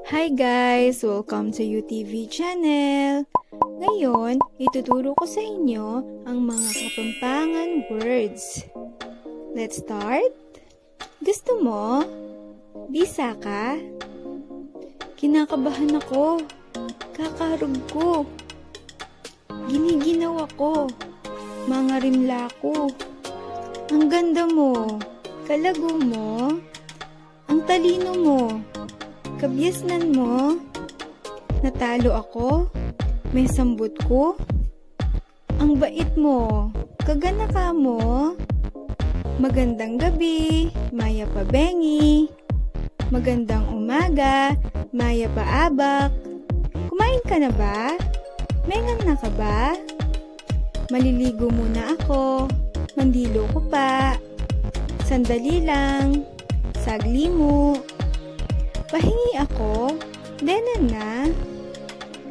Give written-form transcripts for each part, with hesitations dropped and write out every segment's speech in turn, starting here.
Hi guys! Welcome to UTV channel! Ngayon, ituturo ko sa inyo ang mga Kapampangan words. Let's start? Gusto mo? Bisa ka? Kinakabahan ako. Kakarog ko. Giniginaw ako. Mangarimla ako. Ang ganda mo. Kalago mo. Ang talino mo. Kabyasnan mo. Natalo ako. May sambot ko. Ang bait mo. Kagana ka mo. Magandang gabi. Maya pa bengi. Magandang umaga. Maya pa abak. Kumain ka na ba? Mengan na ka ba? Maliligo muna ako. Mandilo ko pa. Sandali lang. Sagli mo. Pahingi ako. Denan na.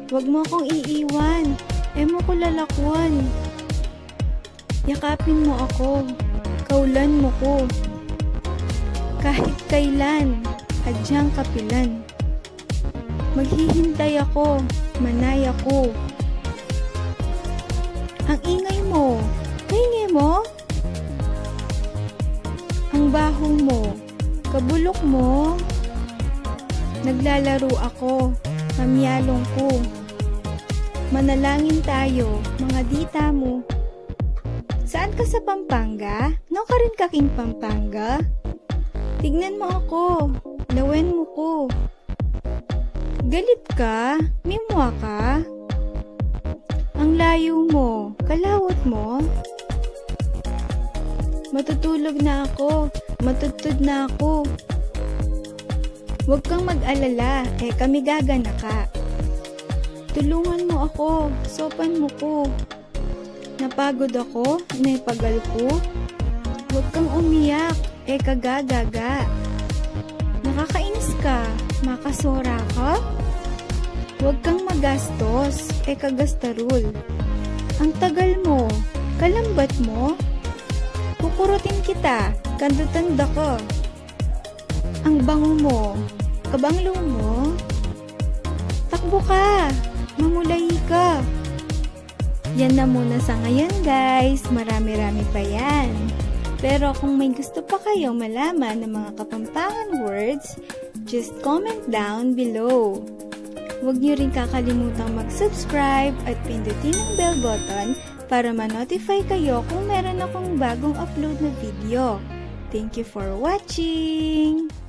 Huwag mo akong iiwan. Emo ko lalakwan. Yakapin mo ako. Kaulan mo ko. Kahit kailan. Hadyang kapilan. Maghihintay ako. Manay ako. Ang ingay mo. Kaingay mo? Ang baho mo. Kabulok mo. Naglalaro ako. Mamyalong ko. Manalangin tayo, mga dita mo. Saan ka sa Pampanga? No ka rin kaking Pampanga? Tignan mo ako. Lawen mo ko. Galit ka? Mimwa ka? Ang layo mo. Kalawot mo? Matutulog na ako. Matutod na ako. Huwag kang mag-alala, kami gagana ka. Tulungan mo ako, sopan mo ko. Napagod ako, naipagal ko. Huwag kang umiyak, kagagaga. Nakakainis ka, makasora ka. Huwag kang magastos, kagastarul. Ang tagal mo, kalambat mo. Kukurutin kita, kandutanda ko. Ang bango mo, kabanglo mo. Takbo ka, mamulay ka. Yan na muna sa ngayon guys, marami-rami pa yan. Pero kung may gusto pa kayong malaman ng mga Kapampangan words, just comment down below. Huwag niyo rin kakalimutang mag-subscribe at pindutin ang bell button para ma-notify kayo kung meron akong bagong upload na video. Thank you for watching!